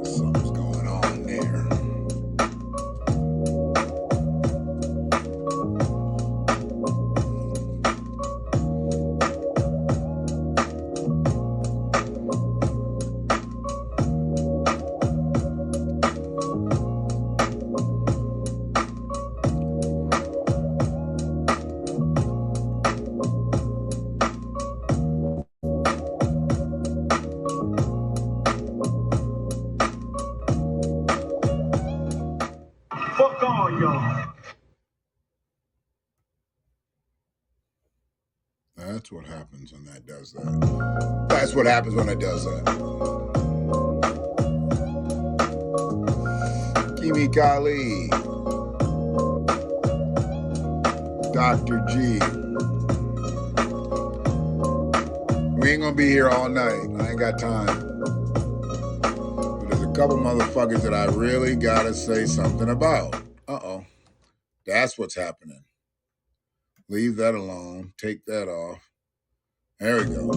Something's going on there. Fuck all y'all. That's what happens when that does that. That's what happens when it does that. Kimi Kali. Dr. G. We ain't gonna be here all night. I ain't got time. But there's a couple motherfuckers that I really gotta say something about. Uh-oh. That's what's happening. Leave that alone. Take that off. There we go.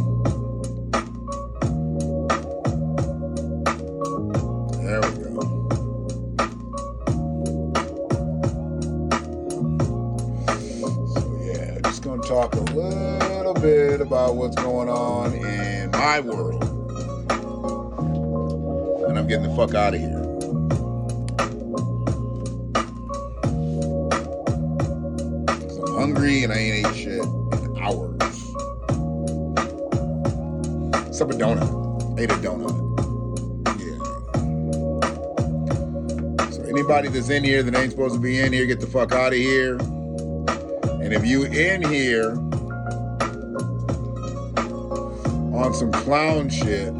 There we go. So yeah, just gonna talk a little bit about what's going on in my world. And I'm getting the fuck out of here. Because I'm hungry and I ain't ate shit in hours. Except a donut. Ate a donut. Yeah. So anybody that's in here that ain't supposed to be in here, get the fuck out of here. And if you in here on some clown shit,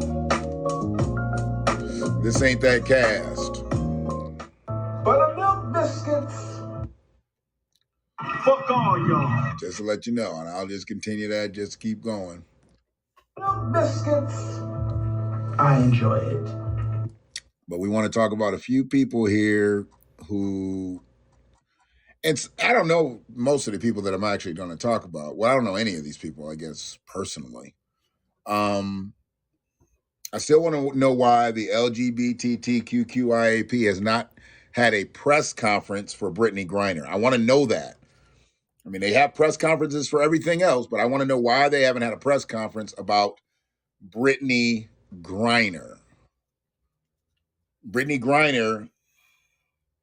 this ain't that cast. Buttermilk biscuits. Fuck all y'all. Just to let you know, and I'll just continue that, just keep going. Buttermilk biscuits. I enjoy it. But we want to talk about a few people here who, I don't know most of the people that I'm actually going to talk about. Well, I don't know any of these people, I guess, personally. I still want to know why the LGBTQIAP has not had a press conference for Brittany Griner. I want to know that. I mean, they have press conferences for everything else, but I want to know why they haven't had a press conference about Brittany Griner. Brittany Griner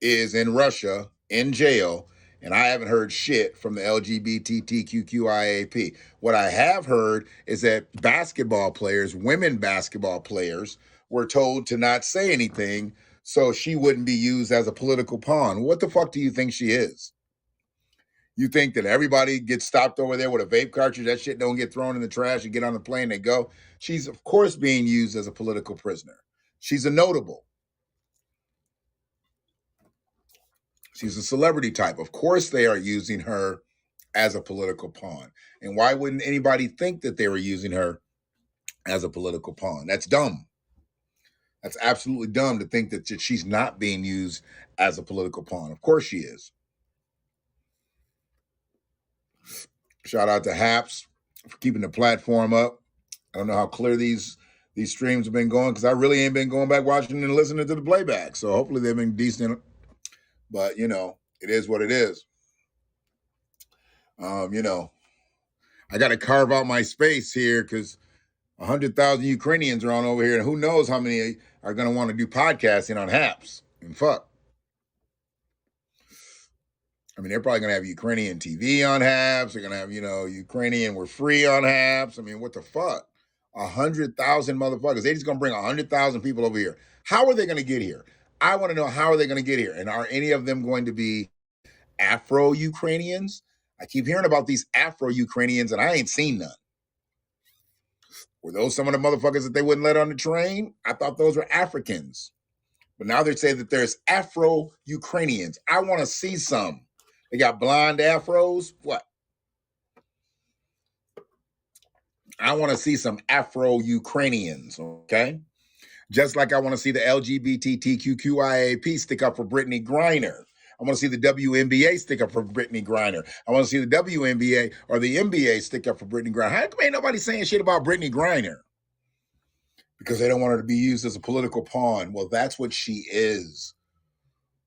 is in Russia, in jail, and I haven't heard shit from the LGBTQIAP. What I have heard is that basketball players, women basketball players, were told to not say anything so she wouldn't be used as a political pawn. What the fuck do you think she is? You think that everybody gets stopped over there with a vape cartridge, that shit don't get thrown in the trash and get on the plane, they go? She's, of course, being used as a political prisoner. She's a notable. She's a celebrity type. Of course they are using her as a political pawn. And why wouldn't anybody think that they were using her as a political pawn? That's dumb. That's absolutely dumb to think that she's not being used as a political pawn. Of course she is. Shout out to Haps for keeping the platform up. I don't know how clear these streams have been going because I really ain't been going back watching and listening to the playback. So hopefully they've been decent. But, you know, it is what it is. You know, I got to carve out my space here because 100,000 Ukrainians are on over here, and who knows how many are going to want to do podcasting on Haps. And fuck. I mean, they're probably going to have Ukrainian TV on Haps. They're going to have, you know, Ukrainian we're free on Haps. I mean, what the fuck? 100,000 motherfuckers. They just going to bring 100,000 people over here. How are they going to get here? I want to know, how are they going to get here? And are any of them going to be Afro-Ukrainians? I keep hearing about these Afro-Ukrainians, and I ain't seen none. Were those some of the motherfuckers that they wouldn't let on the train? I thought those were Africans. But now they're saying that there's Afro-Ukrainians. I want to see some. They got blonde afros. What? I want to see some Afro-Ukrainians, okay? Just like I want to see the LGBTQIAP stick up for Brittany Griner. I want to see the WNBA stick up for Brittany Griner. I want to see the WNBA or the NBA stick up for Brittany Griner. How come ain't nobody saying shit about Brittany Griner? Because they don't want her to be used as a political pawn. Well, that's what she is.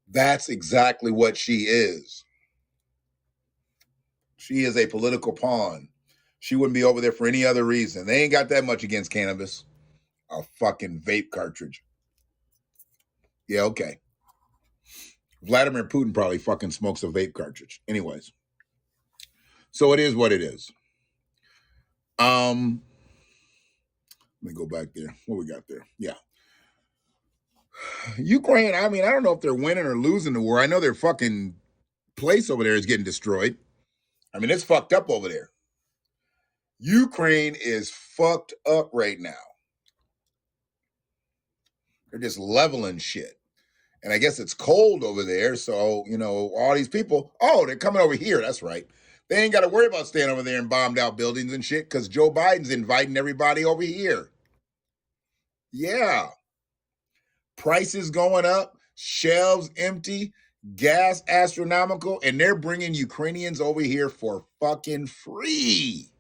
That's exactly what she is. She is a political pawn. She wouldn't be over there for any other reason. They ain't got that much against cannabis. A fucking vape cartridge. Yeah, okay. Vladimir Putin probably fucking smokes a vape cartridge. Anyways. So it is what it is. Let me go back there. What we got there? Yeah. Ukraine, I mean, I don't know if they're winning or losing the war. I know their fucking place over there is getting destroyed. I mean, it's fucked up over there. Ukraine is fucked up right now. They're just leveling shit. And I guess it's cold over there. So, you know, all these people, oh, they're coming over here. That's right. They ain't got to worry about staying over there in bombed out buildings and shit because Joe Biden's inviting everybody over here. Yeah. Prices going up, shelves empty, gas astronomical, and they're bringing Ukrainians over here for fucking free.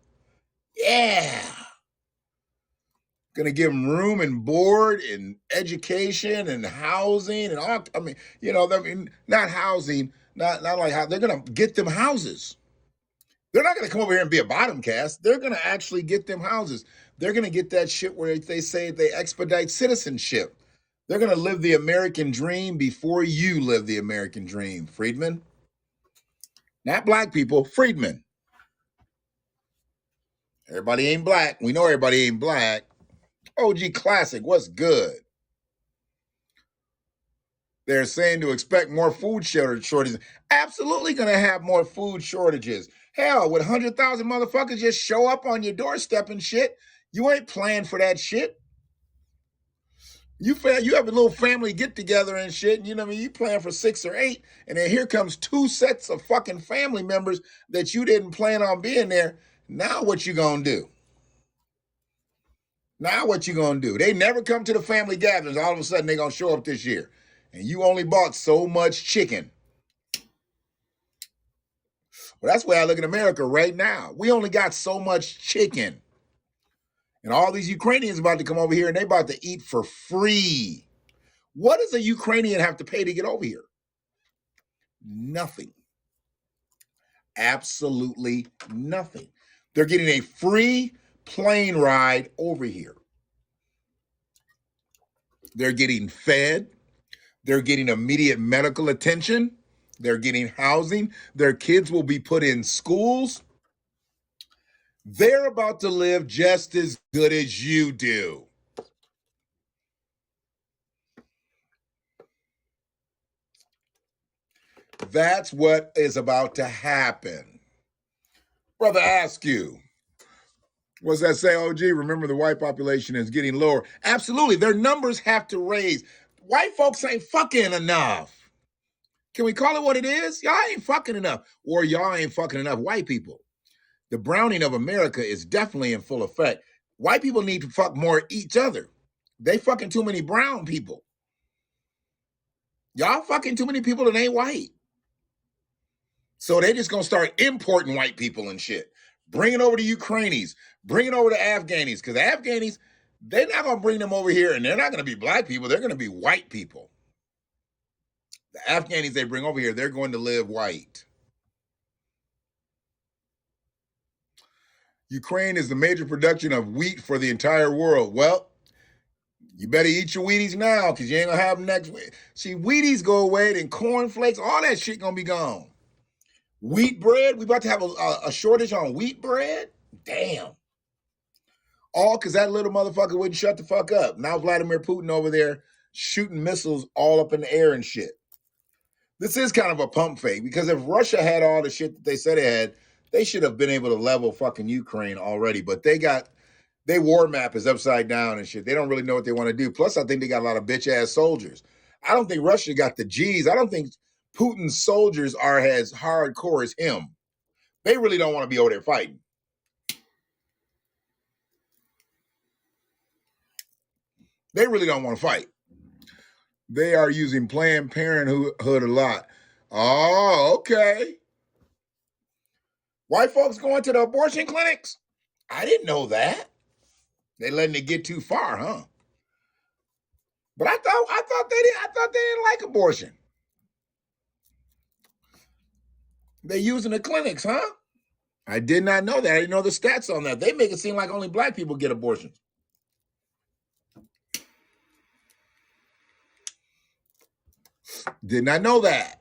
Yeah. Going to give them room and board and education and housing and all. I mean, you know, I mean, not housing, not like how they're going to get them houses. They're not going to come over here and be a bottom cast. They're going to actually get them houses. They're going to get that shit where they say they expedite citizenship. They're going to live the American dream before you live the American dream, Friedman. Not black people, Friedman. Everybody ain't black. We know everybody ain't black. OG Classic, what's good? They're saying to expect more food shortages. Absolutely going to have more food shortages. Hell, with 100,000 motherfuckers just show up on your doorstep and shit, you ain't playing for that shit. You have a little family get together and shit, and you know what I mean? You plan for 6 or 8, and then here comes 2 sets of fucking family members that you didn't plan on being there. Now what you gonna do? Now what you gonna do? They never come to the family gatherings. All of a sudden they gonna show up this year, and you only bought so much chicken. Well, that's the way I look at America right now. We only got so much chicken. And all these Ukrainians about to come over here and they about to eat for free. What does a Ukrainian have to pay to get over here? Nothing. Absolutely nothing. They're getting a free plane ride over here. They're getting fed. They're getting immediate medical attention. They're getting housing. Their kids will be put in schools. They're about to live just as good as you do. That's what is about to happen. Brother Askew, what's that say, OG? Remember, the white population is getting lower. Absolutely. Their numbers have to raise. White folks ain't fucking enough. Can we call it what it is? Y'all ain't fucking enough. Or y'all ain't fucking enough white people. The browning of America is definitely in full effect. White people need to fuck more each other. They fucking too many brown people. Y'all fucking too many people that ain't white. So they just gonna start importing white people and shit. Bringing over the Ukrainians, bringing over the Afghanis, because the Afghanis, they're not gonna bring them over here and they're not gonna be black people, they're gonna be white people. The Afghanis they bring over here, they're going to live white. Ukraine is the major production of wheat for the entire world. Well, you better eat your Wheaties now because you ain't gonna have them next week. See, Wheaties go away, then cornflakes, all that shit gonna be gone. Wheat bread, we about to have a shortage on wheat bread? Damn. All because that little motherfucker wouldn't shut the fuck up. Now Vladimir Putin over there shooting missiles all up in the air and shit. This is kind of a pump fake because if Russia had all the shit that they said they had, they should have been able to level fucking Ukraine already. But their war map is upside down and shit. They don't really know what they want to do. Plus, I think they got a lot of bitch ass soldiers. I don't think Russia got the G's. I don't think Putin's soldiers are as hardcore as him. They really don't want to be over there fighting. They really don't want to fight. They are using Planned Parenthood a lot. Oh, okay. White folks going to the abortion clinics? I didn't know that. They letting it get too far, huh? But I thought they didn't like abortion. They using the clinics, huh? I did not know that. I didn't know the stats on that. They make it seem like only black people get abortions. Did not know that.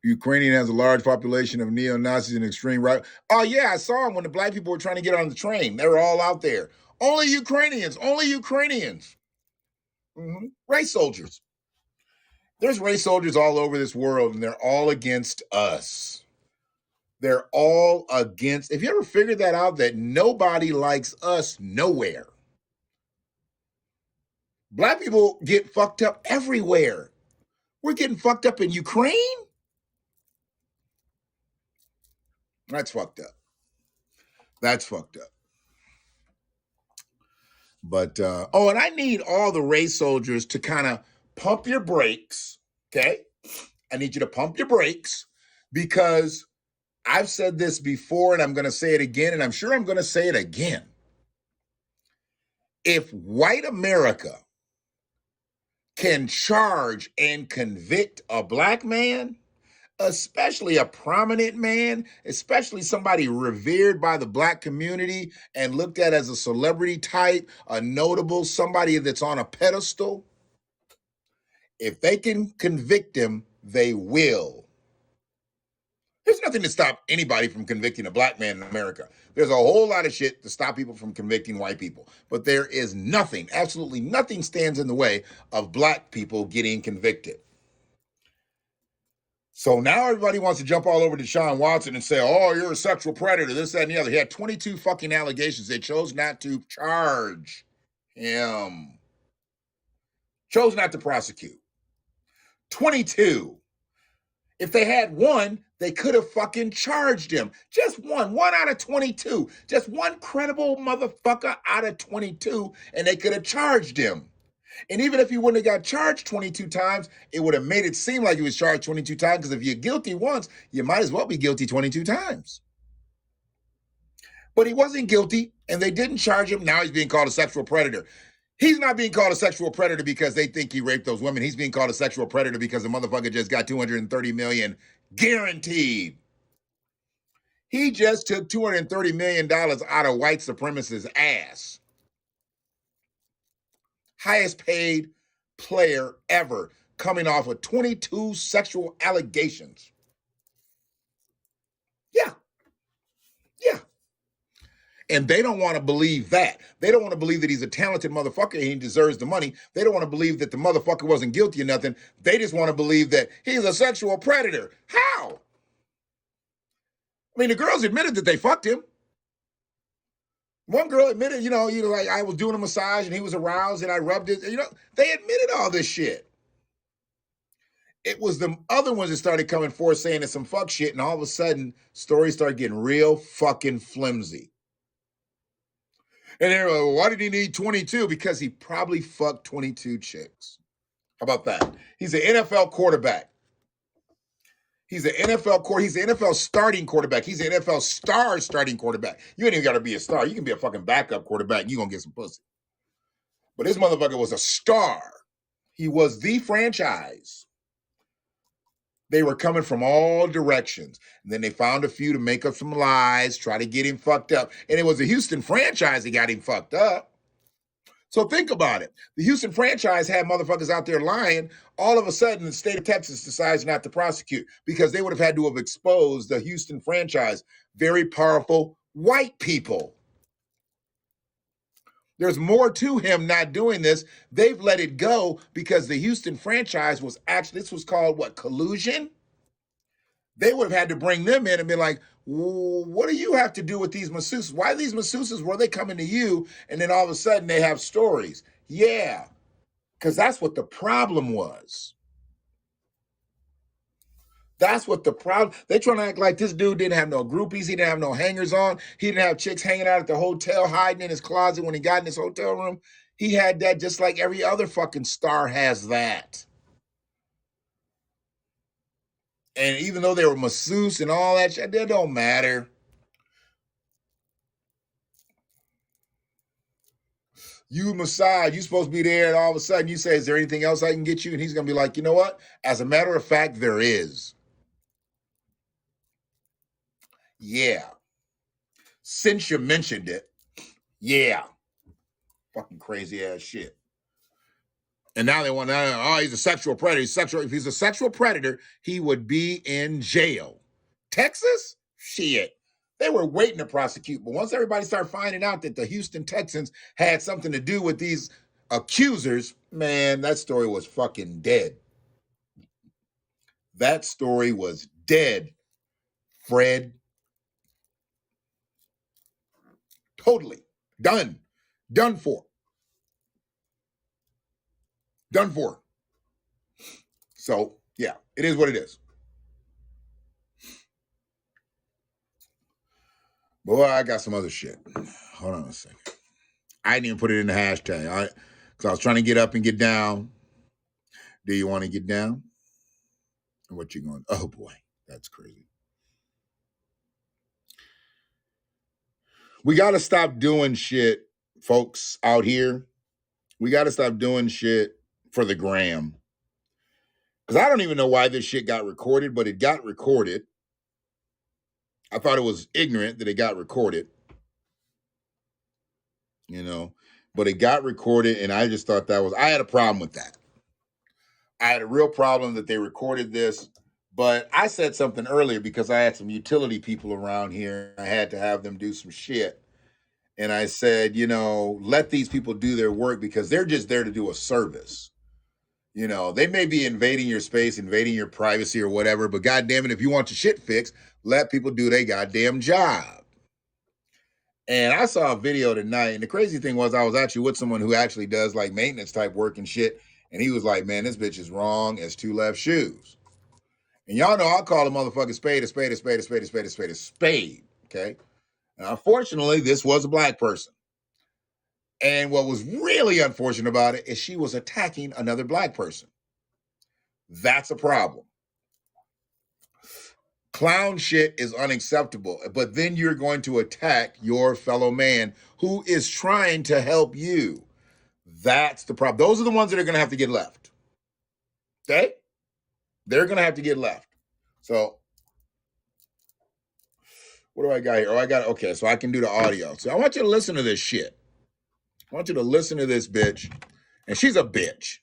Ukrainian has a large population of neo-Nazis and extreme right. Oh yeah, I saw them when the black people were trying to get on the train. They were all out there. Only Ukrainians. Only Ukrainians. Race soldiers. There's race soldiers all over this world, and they're all against us. They're all against. Have you ever figured that out? That nobody likes us nowhere. Black people get fucked up everywhere. We're getting fucked up in Ukraine? That's fucked up. That's fucked up. But, and I need all the race soldiers to kind of pump your brakes, okay? I need you to pump your brakes because I've said this before and I'm going to say it again, and I'm sure I'm going to say it again. If white America can charge and convict a black man, especially a prominent man, especially somebody revered by the black community and looked at as a celebrity type, a notable, somebody that's on a pedestal, if they can convict him, they will. There's nothing to stop anybody from convicting a black man in America. There's a whole lot of shit to stop people from convicting white people. But there is nothing, absolutely nothing stands in the way of black people getting convicted. So now everybody wants to jump all over Deshaun Watson and say, oh, you're a sexual predator, this, that, and the other. He had 22 fucking allegations. They chose not to charge him. Chose not to prosecute. 22. If they had one, they could have fucking charged him. Just one out of 22. Just one credible motherfucker out of 22, and they could have charged him. And even if he wouldn't have got charged 22 times, it would have made it seem like he was charged 22 times, because if you're guilty once, you might as well be guilty 22 times. But he wasn't guilty, and they didn't charge him. Now he's being called a sexual predator. He's not being called a sexual predator because they think he raped those women. He's being called a sexual predator because the motherfucker just got $230 million guaranteed. He just took $230 million out of white supremacists' ass. Highest paid player ever, coming off of 22 sexual allegations. Yeah. And they don't want to believe that. They don't want to believe that he's a talented motherfucker and he deserves the money. They don't want to believe that the motherfucker wasn't guilty of nothing. They just want to believe that he's a sexual predator. How? I mean, the girls admitted that they fucked him. One girl admitted, like I was doing a massage and he was aroused and I rubbed it. They admitted all this shit. It was the other ones that started coming forth saying it's some fuck shit, and all of a sudden, stories started getting real fucking flimsy. And they're like, well, why did he need 22? Because he probably fucked 22 chicks. How about that? He's an NFL quarterback. He's an NFL starting quarterback. He's an NFL star starting quarterback. You ain't even got to be a star. You can be a fucking backup quarterback and you're going to get some pussy. But this motherfucker was a star. He was the franchise. They were coming from all directions. And then they found a few to make up some lies, try to get him fucked up. And it was the Houston franchise that got him fucked up. So think about it. The Houston franchise had motherfuckers out there lying. All of a sudden, the state of Texas decides not to prosecute because they would have had to have exposed the Houston franchise. Very powerful white people. There's more to him not doing this. They've let it go because the Houston franchise was actually, this was called what, collusion? They would have had to bring them in and be like, what do you have to do with these masseuses? Why these masseuses, were they coming to you? And then all of a sudden they have stories. Yeah, because that's what the problem was. That's what the problem. They trying to act like this dude didn't have no groupies. He didn't have no hangers on. He didn't have chicks hanging out at the hotel, hiding in his closet when he got in his hotel room. He had that just like every other fucking star has that. And even though they were masseuse and all that shit, that don't matter. You massage, you supposed to be there, and all of a sudden you say, is there anything else I can get you? And he's going to be like, you know what? As a matter of fact, there is. Yeah. Since you mentioned it, yeah. Fucking crazy ass shit. And now they want to, oh, he's a sexual predator. If he's a sexual predator, he would be in jail. Texas? Shit. They were waiting to prosecute. But once everybody started finding out that the Houston Texans had something to do with these accusers, man, that story was fucking dead. That story was dead, Fred. Totally. Done. Done for. Done for. So, yeah, it is what it is. Boy, I got some other shit. Hold on a second. I didn't even put it in the hashtag. Because I was trying to get up and get down. Do you want to get down? What you going? Oh boy, that's crazy. We got to stop doing shit, folks, out here. We got to stop doing shit for the gram. Because I don't even know why this shit got recorded, but it got recorded. I thought it was ignorant that it got recorded. You know, but it got recorded, and I just thought I had a problem with that. I had a real problem that they recorded this, but I said something earlier because I had some utility people around here. I had to have them do some shit. And I said, you know, let these people do their work because they're just there to do a service. You know, they may be invading your space, invading your privacy or whatever, but goddamn it, if you want your shit fixed, let people do their goddamn job. And I saw a video tonight, and the crazy thing was I was actually with someone who actually does like maintenance type work and shit, and he was like, man, this bitch is wrong as two left shoes. And y'all know I'll call a motherfucking spade, okay? And unfortunately, this was a black person. And what was really unfortunate about it is she was attacking another black person. That's a problem. Clown shit is unacceptable, but then you're going to attack your fellow man who is trying to help you. That's the problem. Those are the ones that are going to have to get left. Okay? They're going to have to get left. So, what do I got here? Oh, okay, so I can do the audio. So I want you to listen to this shit. I want you to listen to this bitch. And she's a bitch.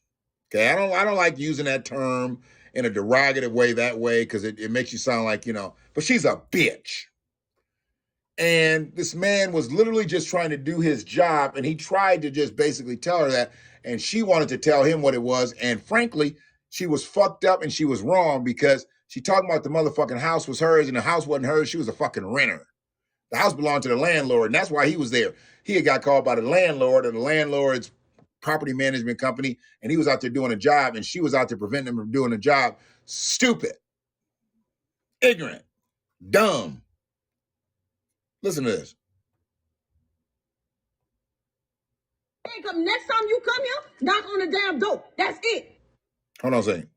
Okay, I don't like using that term in a derogative way that way because it makes you sound like, you know, but she's a bitch. And this man was literally just trying to do his job, and he tried to just basically tell her that, and she wanted to tell him what it was. And frankly, she was fucked up and she was wrong because she talking about the motherfucking house was hers and the house wasn't hers. She was a fucking renter. The house belonged to the landlord, and that's why he was there. He had got called by the landlord or the landlord's property management company, and he was out there doing a job, and she was out there preventing him from doing a job. Stupid. Ignorant. Dumb. Listen to this. Hey, come next time you come here, knock on the damn door. That's it. Hold on a second.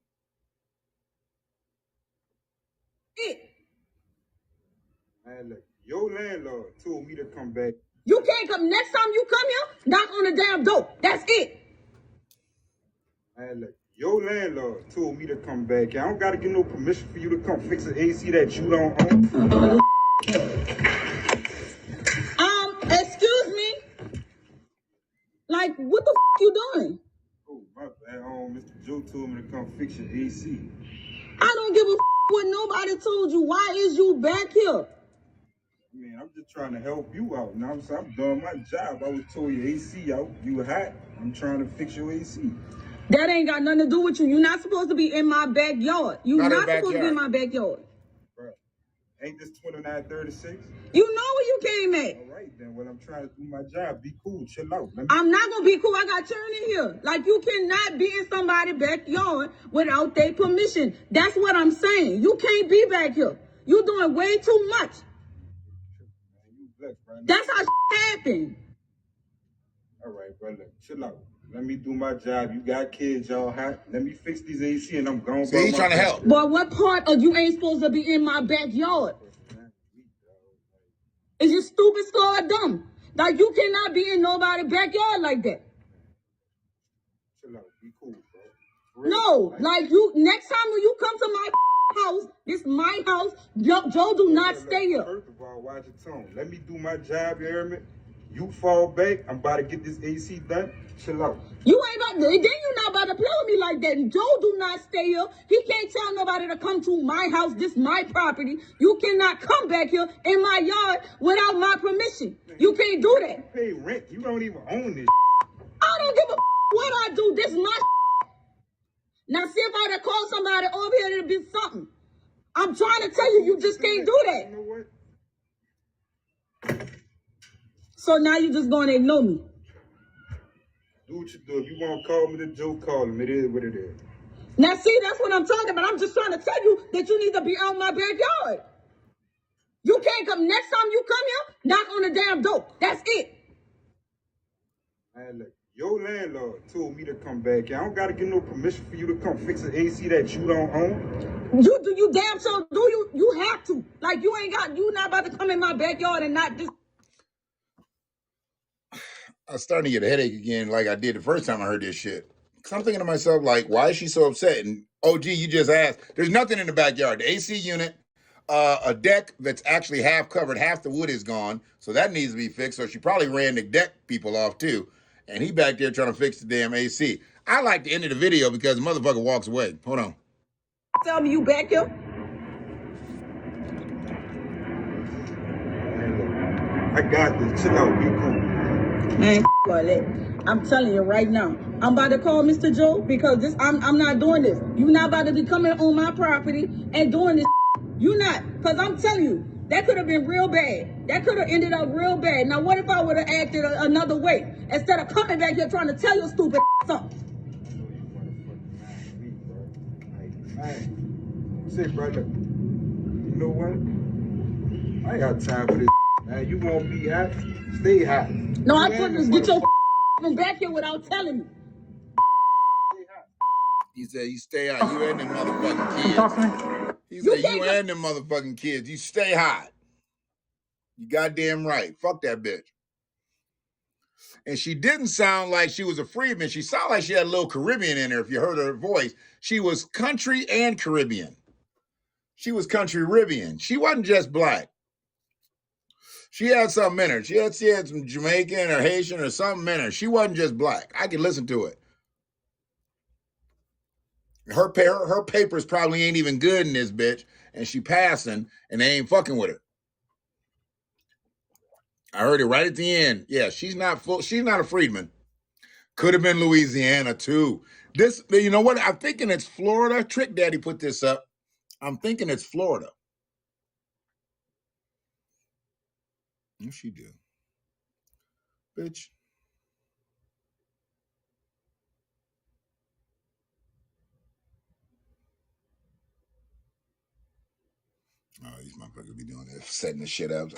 Man, look, your landlord told me to come back. You can't come next time you come here, knock on the damn door. That's it. Man, look, your landlord told me to come back. I don't gotta get no permission for you to come fix an AC that you don't own. Excuse me. Like, what the you doing? Oh, my bad. Mr. Joe told me to come fix your AC. I don't give a what nobody told you. Why is you back here? Man, I'm just trying to help you out. Now I'm doing my job. I was told your AC out. You hot. I'm trying to fix your AC. That ain't got nothing to do with you. You're not supposed to be in my backyard. You're not supposed to be in my backyard. Bro, Ain't this 2936? You know where you came at. All right, then. Well, I'm trying to do my job. Be cool. Chill out. I'm not gonna be cool. I got children in here. Like, you cannot be in somebody's backyard without their permission. That's what I'm saying. You can't be back here. You doing way too much. You blessed, bro. That's how happened. All right, brother. Chill out. Let me do my job. You got kids, y'all hot. Let me fix these AC and I'm gone. See, he's trying to help. But what part of you ain't supposed to be in my backyard? Is you stupid, slow, or dumb? Like, you cannot be in nobody's backyard like that. Chill out. Be cool, bro. No, like, you, next time when you come to my house, this my house, Joe do not stay here. First of all, watch your tone. Let me do my job, you hear me? You fall back, I'm about to get this AC done. Chill out. You ain't about to, then you not about to play with me like that. Joe do not stay here. He can't tell nobody to come to my house. This my property. You cannot come back here in my yard without my permission. You can't do that. You pay rent. You don't even own this. I don't give a what I do. This my Now see if I'd have called somebody over here, it'd be something. I'm trying to tell you, you just can't do that. You know what? So now you just going to ignore me. Do what you do. If you want to call me the joke, call him. It is what it is. Now see, that's what I'm talking about. I'm just trying to tell you that you need to be out my backyard. You can't come. Next time you come here, knock on the damn door. That's it. Man, look, your landlord told me to come back here. I don't got to get no permission for you to come fix an AC that you don't own. You damn sure do. You have to. Like, you not about to come in my backyard and not just. I'm starting to get a headache again like I did the first time I heard this shit. Because I'm thinking to myself, like, why is she so upset? And, OG, you just asked. There's nothing in the backyard. The AC unit, a deck that's actually half covered, half the wood is gone. So that needs to be fixed. So she probably ran the deck people off, too. And he back there trying to fix the damn AC. I like the end of the video because the motherfucker walks away. Hold on. Tell me you back here. Man, look, I got this. Chill out. Be cool. Man, all that. I'm telling you right now. I'm about to call Mr. Joe because I'm not doing this. You're not about to be coming on my property and doing this. You not. Because I'm telling you, that could have been real bad. That could have ended up real bad. Now, what if I would have acted another way? Instead of coming back here trying to tell your stupid something. Man, say, brother, you know what? I ain't got time for this. Man, you won't be hot. Stay hot. No, I couldn't get your from back here without telling me. He said, you stay hot. You and them motherfucking kids. He said, you and them motherfucking kids. You stay hot. You goddamn right. Fuck that bitch. And she didn't sound like she was a freedman. She sounded like she had a little Caribbean in her, if you heard her voice. She was country and Caribbean. She was country Caribbean. She wasn't just black. She had something in her. She had some Jamaican or Haitian or something in her. She wasn't just black. I could listen to it. Her papers probably ain't even good in this bitch, and she passing, and they ain't fucking with her. I heard it right at the end. Yeah, she's not full. She's not a freedman. Could have been Louisiana too. This, you know what? I'm thinking it's Florida. Trick Daddy put this up. I'm thinking it's Florida. Yes, she do. Bitch. Oh, these motherfuckers be doing this, setting the shit up.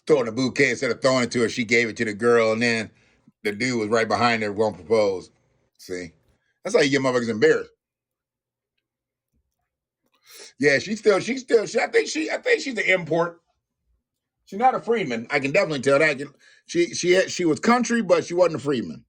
Throwing a bouquet instead of throwing it to her, she gave it to the girl, and then the dude was right behind her, won't propose. See? That's how you get motherfuckers embarrassed. Yeah, I think she's the import. She's not a freedman. I can definitely tell that. She was country, but she wasn't a freedman.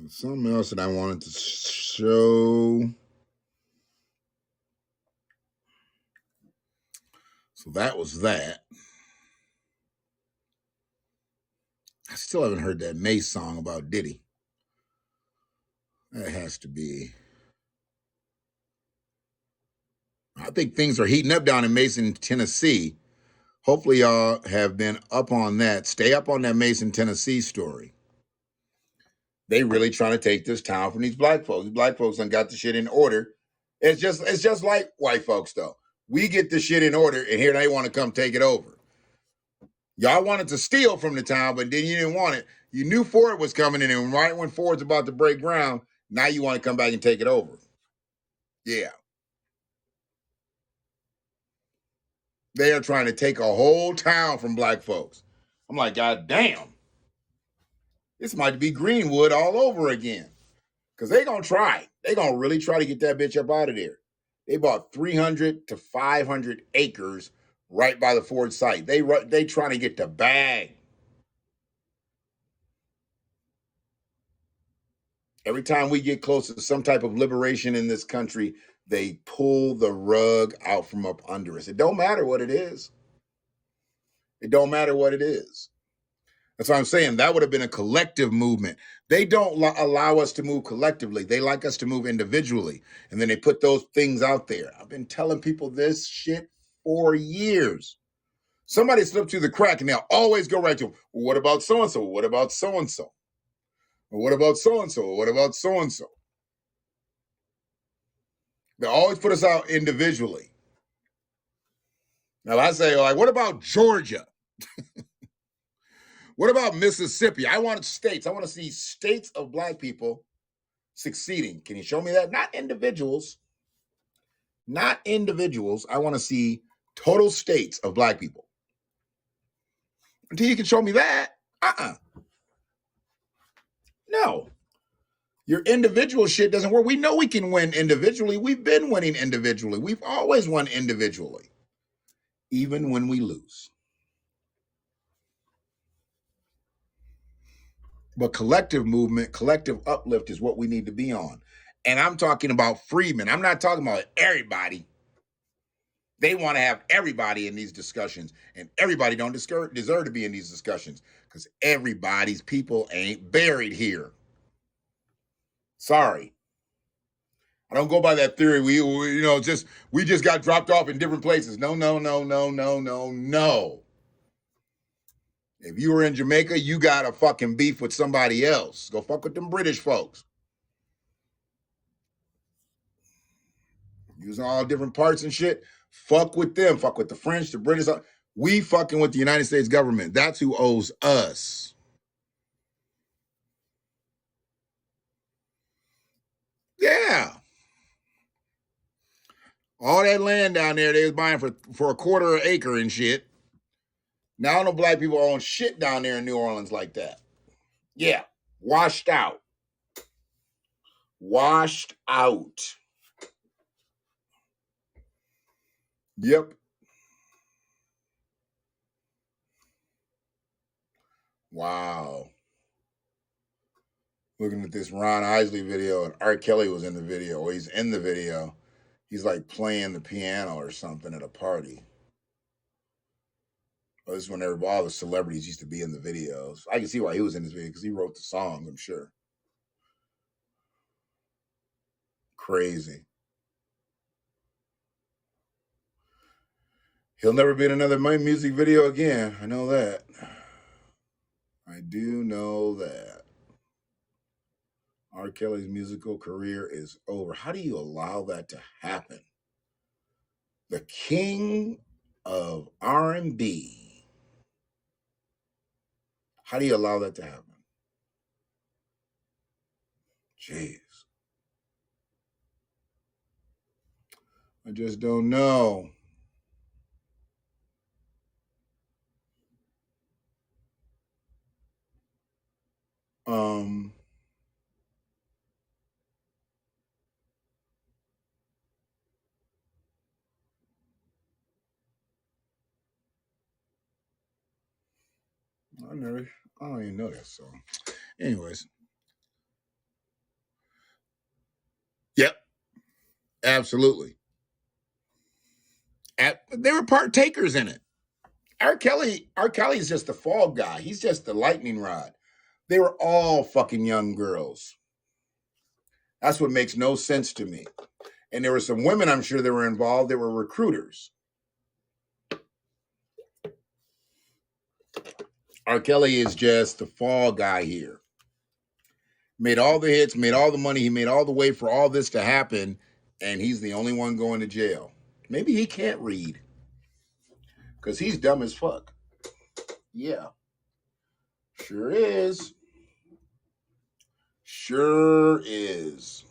Something else that I wanted to show. So that was that. I still haven't heard that Mace song about Diddy. That has to be. think things are heating up down in Mason, Tennessee. Hopefully y'all have been up on that. Stay up on that Mason, Tennessee story. They really trying to take this town from these black folks. These black folks done got the shit in order. It's just like white folks, though. We get the shit in order, and here they want to come take it over. Y'all wanted to steal from the town, but then you didn't want it. You knew Ford was coming in, and right when Ford's about to break ground, now you want to come back and take it over. Yeah. They are trying to take a whole town from black folks. I'm like, God damn. This might be Greenwood all over again. Because they're going to try. They're going to really try to get that bitch up out of there. They bought 300 to 500 acres right by the Ford site. They trying to get the bag. Every time we get close to some type of liberation in this country, they pull the rug out from up under us. It don't matter what it is. It don't matter what it is. That's what I'm saying. That would have been a collective movement. They don't allow us to move collectively. They like us to move individually. And then they put those things out there. I've been telling people this shit for years. Somebody slipped through the crack and they'll always go right to, well, what about so-and-so? What about so-and-so? Well, what about so-and-so? What about so-and-so? They always put us out individually. Now I say, like, what about Georgia? What about Mississippi? I want states. I want to see states of black people succeeding. Can you show me that? Not individuals. Not individuals. I want to see total states of black people. Until you can show me that, no. Your individual shit doesn't work. We know we can win individually. We've been winning individually. We've always won individually, even when we lose. But collective movement, collective uplift is what we need to be on. And I'm talking about freedmen. I'm not talking about everybody. They want to have everybody in these discussions, and everybody don't deserve to be in these discussions because everybody's people ain't buried here. Sorry. I don't go by that theory. We just got dropped off in different places. No. If you were in Jamaica, you got a fucking beef with somebody else. Go fuck with them British folks. Using all different parts and shit. Fuck with them. Fuck with the French, the British. We fucking with the United States government. That's who owes us. Yeah. All that land down there they was buying for a quarter acre and shit. Now no black people own shit down there in New Orleans like that. Yeah. Washed out. Washed out. Yep. Wow. Looking at this Ron Isley video, and R. Kelly was in the video, or he's in the video. He's like playing the piano or something at a party. Well, this is when all the celebrities used to be in the videos. I can see why he was in this video, because he wrote the songs, I'm sure. Crazy. He'll never be in another music video again. I know that. I do know that. R. Kelly's musical career is over. How do you allow that to happen? The king of R&B. How do you allow that to happen? Jeez. I just don't know. I don't even know that song. Anyways. Yep. Absolutely. They were partakers in it. R. Kelly is just the fall guy. He's just the lightning rod. They were all fucking young girls. That's what makes no sense to me. And there were some women, I'm sure, that were involved. They were recruiters. R. Kelly is just the fall guy here. Made all the hits, made all the money, he made all the way for all this to happen, and he's the only one going to jail. Maybe he can't read because he's dumb as fuck. Yeah. Sure is. Sure is.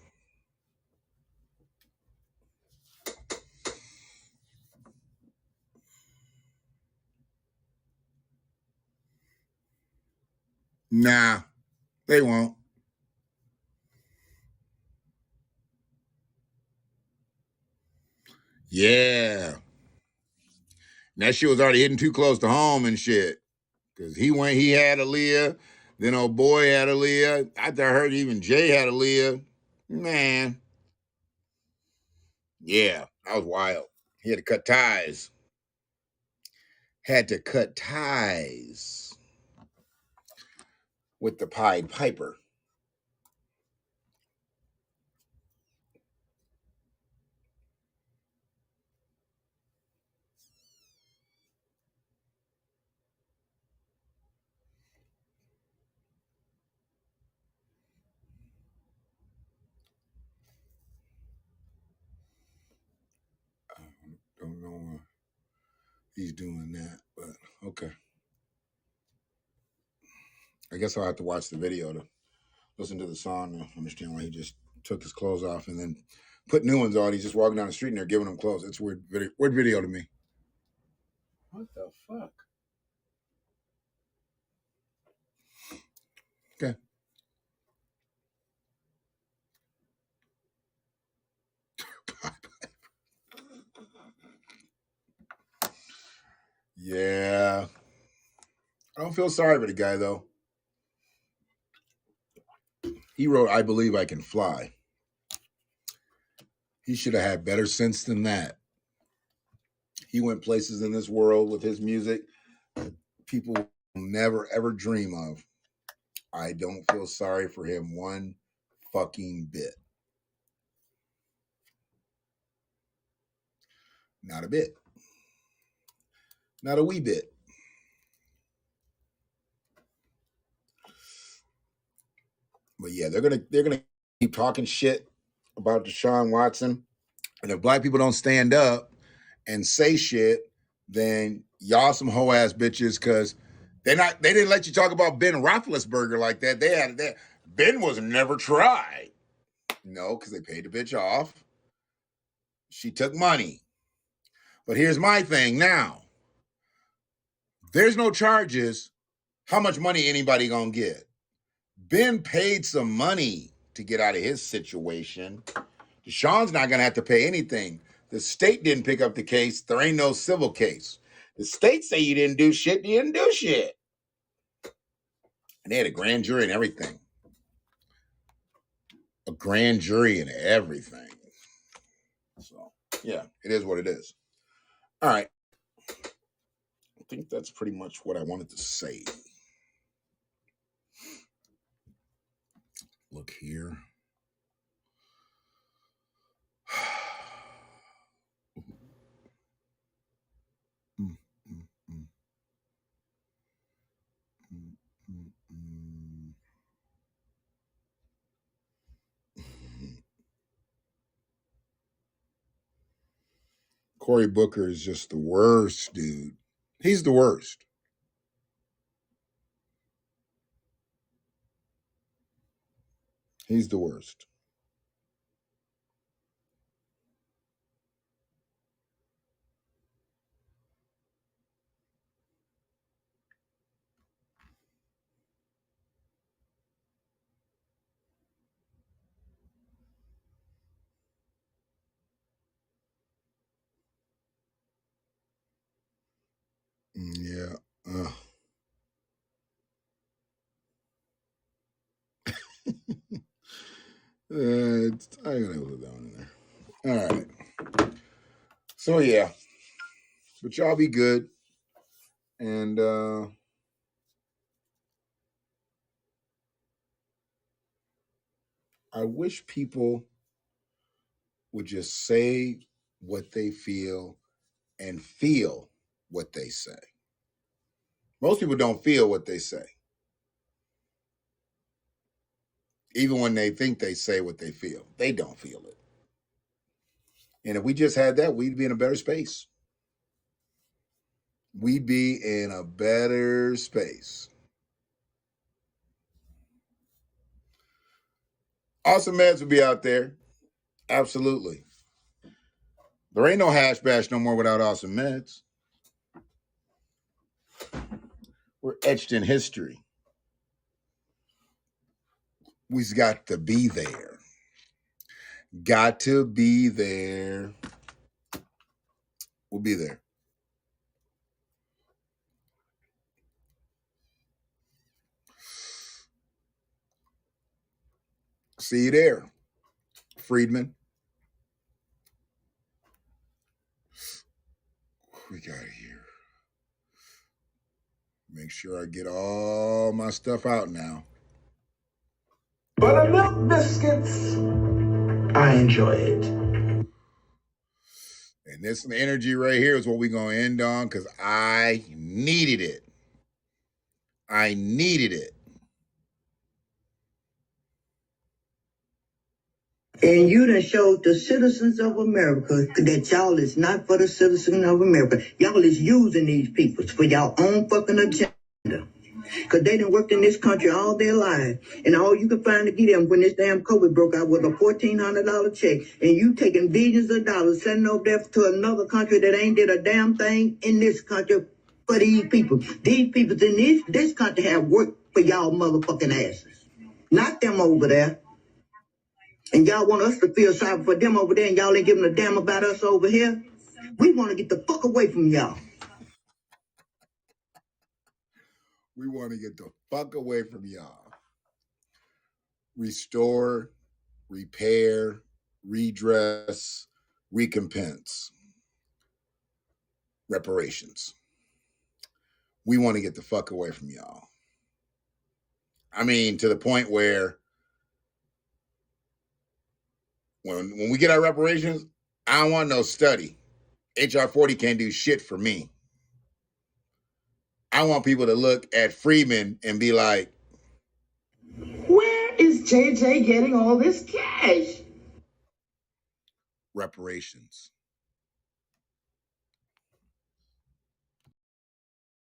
Nah, they won't. Yeah. That shit was already hitting too close to home and shit. Because he had Aaliyah, then old boy had Aaliyah. I heard even Jay had Aaliyah. Man. Yeah, that was wild. He had to cut ties. Had to cut ties with the Pied Piper. I don't know why he's doing that, but okay. I guess I'll have to watch the video to listen to the song to understand why he just took his clothes off and then put new ones on. He's just walking down the street and they're giving him clothes. It's weird video to me. What the fuck? Okay. Yeah. I don't feel sorry for the guy, though. He wrote, I Believe I Can Fly. He should have had better sense than that. He went places in this world with his music people will never, ever dream of. I don't feel sorry for him one fucking bit. Not a bit. Not a wee bit. But yeah, they're gonna keep talking shit about Deshaun Watson. And if black people don't stand up and say shit, then y'all some hoe ass bitches, because they didn't let you talk about Ben Roethlisberger like that. They had that. Ben was never tried. No, because they paid the bitch off. She took money. But here's my thing now. There's no charges. How much money anybody gonna get? Ben paid some money to get out of his situation. Deshaun's not gonna have to pay anything. The state didn't pick up the case. There ain't no civil case. The state say you didn't do shit. You didn't do shit. And they had a grand jury and everything. A grand jury and everything. So, yeah, it is what it is. All right. I think that's pretty much what I wanted to say. Look here. Cory Booker is just the worst, dude. He's the worst. He's the worst. Yeah. I'm gonna put that one in there. All right. So yeah. But y'all be good. And I wish people would just say what they feel and feel what they say. Most people don't feel what they say, even when they think they say what they feel. They don't feel it. And if we just had that, we'd be in a better space. We'd be in a better space. Awesome Meds would be out there. Absolutely. There ain't no hash bash no more without Awesome Meds. We're etched in history. We've got to be there. Got to be there. We'll be there. See you there, Friedman. We got here. Make sure I get all my stuff out now. Buttermilk biscuits, I enjoy it. And this energy right here is what we're going to end on because I needed it. I needed it. And you done showed the citizens of America that y'all is not for the citizens of America. Y'all is using these people for y'all own fucking agenda. Because they done worked in this country all their lives. And all you can find to get them when this damn COVID broke out was a $1,400 check. And you taking billions of dollars, sending over there to another country that ain't did a damn thing in this country for these people. These people in this country have worked for y'all motherfucking asses. Not them over there. And y'all want us to feel sorry for them over there and y'all ain't giving a damn about us over here? We want to get the fuck away from y'all. We want to get the fuck away from y'all. Restore, repair, redress, recompense, reparations. We want to get the fuck away from y'all. I mean, to the point where when we get our reparations, I don't want no study. HR 40 can't do shit for me. I want people to look at Freeman and be like, Where is JJ getting all this cash? reparations.